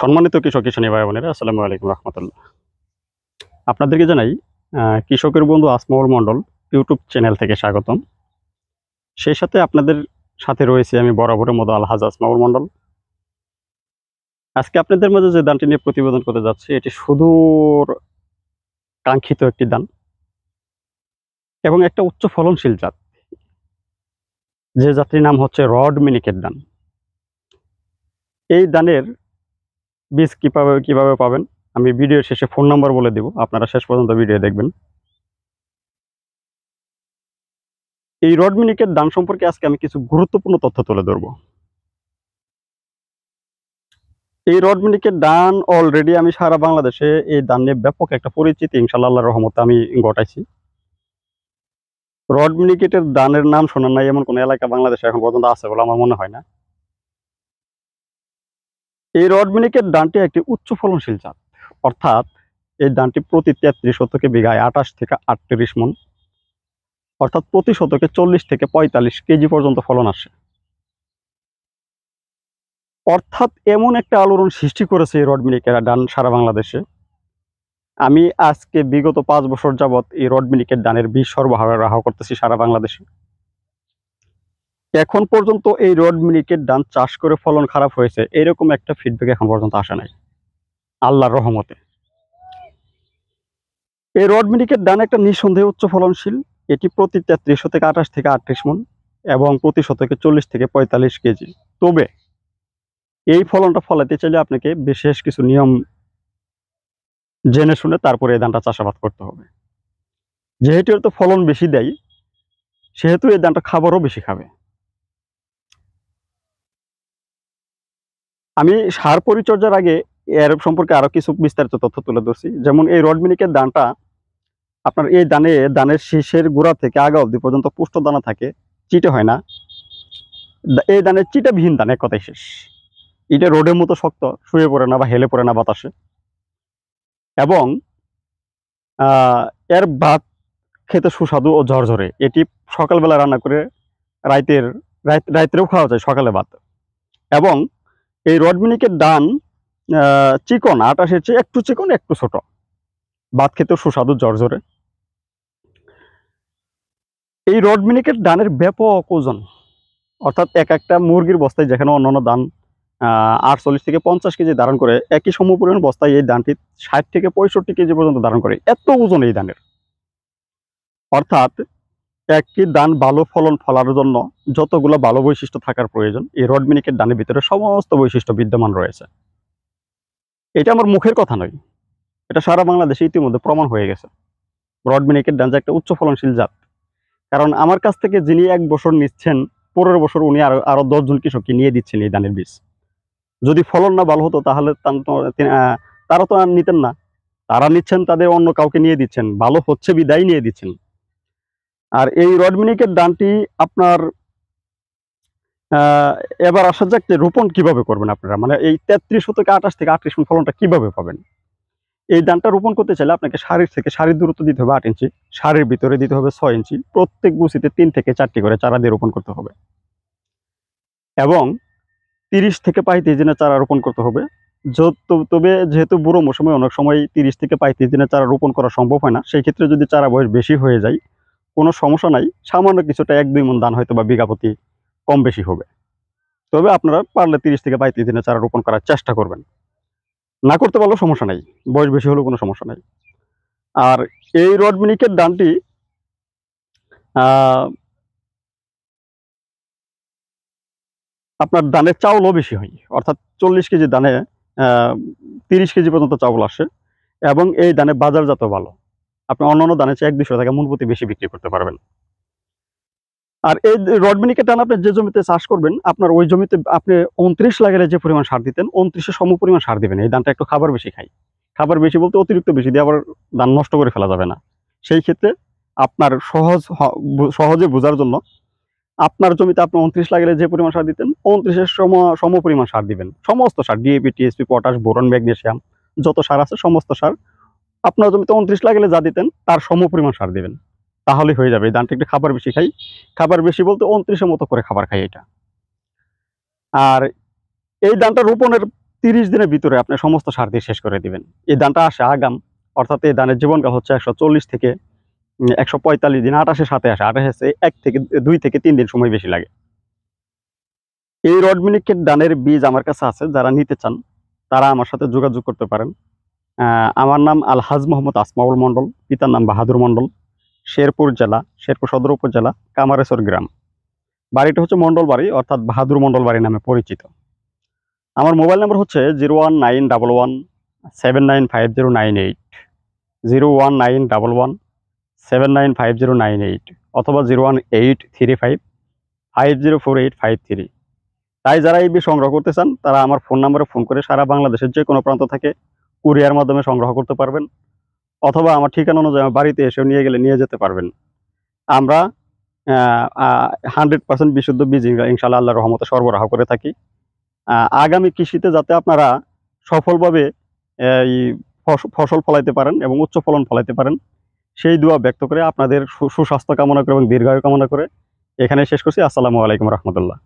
সম্মানিত কৃষক কিষানী ভাই বোনেরা, আসসালামু আলাইকুম রহমতুল্লাহ। আপনাদেরকে জানাই কৃষকের বন্ধু আসমাউল মণ্ডল ইউটিউব চ্যানেল থেকে স্বাগতম। সেই সাথে আপনাদের সাথে রয়েছে আমি বরাবরের মতো আলহাজ আসমাউল মণ্ডল। আজকে আপনাদের মাঝে যে দানটি নিয়ে প্রতিবেদন করতে যাচ্ছি, এটি সুদূর কাঙ্ক্ষিত একটি দান এবং একটা উচ্চ ফলনশীল জাত, যে জাতটির নাম হচ্ছে রড মিনিকেট দান। এই দানের বীজ কিভাবে পাবেন, আমি ভিডিওর শেষে ফোন নাম্বার বলে দিব, আপনারা শেষ পর্যন্ত ভিডিও দেখবেন। এই রড মিনিকেট দান সম্পর্কে আজকে আমি কিছু গুরুত্বপূর্ণ তথ্য তুলে ধরব। এই রড মিনিকেট দান অলরেডি আমি সারা বাংলাদেশে এই দান নিয়ে ব্যাপক একটা পরিচিতি ইনশাআল্লাহ আল্লাহর রহমতে আমি ঘটাইছি। রড মিনিকেটের দানের নাম শোনার নাই এমন কোন এলাকা বাংলাদেশে এখন পর্যন্ত আছে বলে আমার মনে হয় না। এই রড মিনিকেট দানটি একটি উচ্চ ফলনশীল জাত, অর্থাৎ এই দানটি প্রতি ৩৩ শতকে বিঘায় ২৮ থেকে ৩৮ মণ, অর্থাৎ প্রতি শতকে ৪০ থেকে ৪৫ কেজি পর্যন্ত ফলন আসে। অর্থাৎ এমন একটা আলোড়ন সৃষ্টি করেছে এই রড মিনিকেট দান সারা বাংলাদেশে। আমি আজকে বিগত ৫ বছর যাবৎ এই রড মিনিকেট দানের বীজ সরবরাহ করতেছি সারা বাংলাদেশে। এখন পর্যন্ত এই রড মিনিকেট দান চাষ করে ফলন খারাপ হয়েছে এরকম একটা ফিডব্যাক এখন পর্যন্ত আসে নাই, আল্লাহর রহমতে। এই রড মিনিকেট দান একটা নিঃসন্দেহে উচ্চ ফলনশীল। এটি প্রতি ৩৩ থেকে ২৮ থেকে ৩৮ মণ এবং প্রতি শতকে ৪০ থেকে ৪৫ কেজি। তবে এই ফলনটা ফলাতে চাইলে আপনাকে বিশেষ কিছু নিয়ম জেনে শুনে তারপরে এই ধানটা চাষাবাদ করতে হবে। যেহেতু এর তো ফলন বেশি দেয়, সেহেতু এই ধানটা খাবারও বেশি খাবে। আমি সার পরিচর্যার আগে এর সম্পর্কে আরো কিছু বিস্তারিত তথ্য তুলে ধরছি। যেমন এই রড মিনিকেট দানটা আপনার এই দানের শীষের গোড়া থেকে আগা অবধি পর্যন্ত পুষ্ট দানা থাকে, চিটে হয় না। এই দানের চিটাবিহীন দান, এক কথায় শেষ। এটা রোডের মতো শক্ত, শুয়ে পড়ে না বা হেলে পড়ে না বাতাসে। এবং এর ভাত খেতে সুস্বাদু ও ঝরঝরে। এটি সকালবেলা রান্না করে রাত্রেও খাওয়া যায়, সকালে ভাত। এবং এই রড মিনিকেট দান চিকন, আটাশের চেয়ে একটু চিকন, একটু ছোট, ভাত খেতেও সুস্বাদু ঝরঝরে। এই রড মিনিকেট দানের ব্যাপক ওজন, অর্থাৎ একটা মুরগির বস্তায় যেখানে অন্যান্য দান ৪৮ থেকে ৫০ কেজি ধারণ করে, একই সমপরিমাণ বস্তায় এই দানটি ৬০ থেকে ৬৫ কেজি পর্যন্ত ধারণ করে। এত ওজন এই দানের। অর্থাৎ একটি দান ভালো ফলন ফলার জন্য যতগুলো ভালো বৈশিষ্ট্য থাকার প্রয়োজন, এই রড মিনিকেট দানের ভিতরে সমস্ত বৈশিষ্ট্য বিদ্যমান রয়েছে। এটা আমার মুখের কথা নয়, এটা সারা বাংলাদেশে ইতিমধ্যে প্রমাণ হয়ে গেছে। রড মিনিকেট দান যে একটা উচ্চ ফলনশীল জাত। কারণ আমার কাছ থেকে যিনি ১ বছর নিচ্ছেন, ১৫ বছর উনি আরো ১০ জন কৃষককে নিয়ে দিচ্ছেন এই দানের বীজ। যদি ফলন না ভালো হতো তাহলে তারা তো আর নিতেন না। তারা নিচ্ছেন, তাদের অন্য কাউকে নিয়ে দিচ্ছেন, ভালো হচ্ছে বিদায় নিয়ে দিচ্ছেন। আর এই রড মিনিকেট দানটি আপনার এবার আসা যাক যে রোপণ কিভাবে করবেন আপনারা, মানে এই ৩৩ থেকে ২৮ থেকে ৩৮ মণ ফলনটা কিভাবে পাবেন। এই ধানটা রোপণ করতে চাইলে আপনাকে সারির থেকে সারির দূরত্ব দিতে হবে ৮ ইঞ্চি, সারির ভিতরে দিতে হবে ৬ ইঞ্চি, প্রত্যেক গুছিতে ৩ থেকে ৪টি করে চারা দিয়ে রোপণ করতে হবে এবং ৩০ থেকে ৩৫ দিনের চারা রোপণ করতে হবে। তবে যেহেতু বুড়ো মৌসুমে অনেক সময় ৩০ থেকে ৩৫ দিনের চারা রোপণ করা সম্ভব হয় না, সেই ক্ষেত্রে যদি চারা বয়স বেশি হয়ে যায় কোনো সমস্যা নাই, সামান্য কিছুটা ১-২ মণ ধান হয়তো বা বিঘা প্রতি কম বেশি হবে। তবে আপনারা পারলে ৩০ থেকে ৩৫ দিনের চারা রোপণ করার চেষ্টা করবেন। না করতে পারলেও সমস্যা নাই, বয়স বেশি হলেও কোনো সমস্যা নাই। আর এই রড মিনিকেট দানটি আপনার দানের চাউলও বেশি হয়, অর্থাৎ ৪০ কেজি দানে ৩০ কেজি পর্যন্ত চাউল আসে এবং এই দানে বাজারজাত ভালো। আপনি অন্যান্য দানের চেয়ে ১-২০০ টাকা মণ প্রতি বেশি বিক্রি করতে পারবেন। আর এই রড মিনিকেট দান আপনি যে জমিতে চাষ করবেন, আপনার ওই জমিতে আপনি ২৯ লাগালে যে পরিমাণ সার দিতেন ২৯-এর সমপরিমাণ সার দিবেন। এই দানটা একটু খাবার বেশি খায়। খাবার বেশি বলতে অতিরিক্ত বেশি দিয়ে আবার ধান নষ্ট করে ফেলা যাবে না। সেই ক্ষেত্রে আপনার সহজে বোঝার জন্য আপনার জমিতে আপনি ২৯ লাগালে যে পরিমাণ সার দিতেন ২৯-এর সমপরিমাণ সার দিবেন। সমস্ত সার, D A P, T S P, potash, boron, magnesium, যত সার আছে সমস্ত সার আপনার জমিতে ২৯ লাগালে যা দিতেন তার সমপরিমাণ সার দিবেন। তাহলেই হয়ে যাবে। এই ধানটা একটু খাবার বেশি খাই। খাবার বেশি বলতে ২৯-এর মতো করে খাবার খাই এটা। আর এই ধানটা রোপণের 30 দিনের ভিতরে আপনি সমস্ত সার দিয়ে শেষ করে দিবেন। এই ধানটা আসে আগাম, অর্থাৎ এই ধানের জীবনকাল হচ্ছে 140 থেকে 145 দিন। 28-এর সাথে আসে, 28 2 থেকে 3 দিন সময় বেশি লাগে। এই রড মিনিকেট ধানের বীজ আমার কাছে আছে, যারা নিতে চান তারা আমার সাথে যোগাযোগ করতে পারেন। আমার নাম আলহাজ মোহাম্মদ আসমাউল মন্ডল, পিতার নাম বাহাদুর মন্ডল, শেরপুর জেলা, শেরপুর সদর উপজেলা, কামারেশ্বর গ্রাম। বাড়িটা হচ্ছে মন্ডল বাড়ি, অর্থাৎ বাহাদুর মন্ডল বাড়ি নামে পরিচিত। আমার মোবাইল নাম্বার হচ্ছে 01911795098, 01911795098, অথবা 01835504853। তাই যারা এই বীজ সংগ্রহ করতে চান তারা আমার ফোন নাম্বারে ফোন করে সারা বাংলাদেশের যে কোনো প্রান্ত থেকে কুরিয়ার মাধ্যমে সংগ্রহ করতে পারবেন, অথবা আমার ঠিকানা অনুযায়ী আমার বাড়িতে এসেও নিয়ে যেতে পারবেন। আমরা 100% বিশুদ্ধ বীজ ইনশাআল্লাহ আল্লাহর রহমতে সরবরাহ করে থাকি। আগামী কৃষিতে যাতে আপনারা সফলভাবে এই ফসল ফলাইতে পারেন এবং উচ্চ ফলন ফলাইতে পারেন, সেই দোয়া ব্যক্ত করে আপনাদের সুস্বাস্থ্য কামনা করে এবং দীর্ঘায়ু কামনা করে এখানে শেষ করছি। আসসালামু আলাইকুম রহমতুল্লাহ।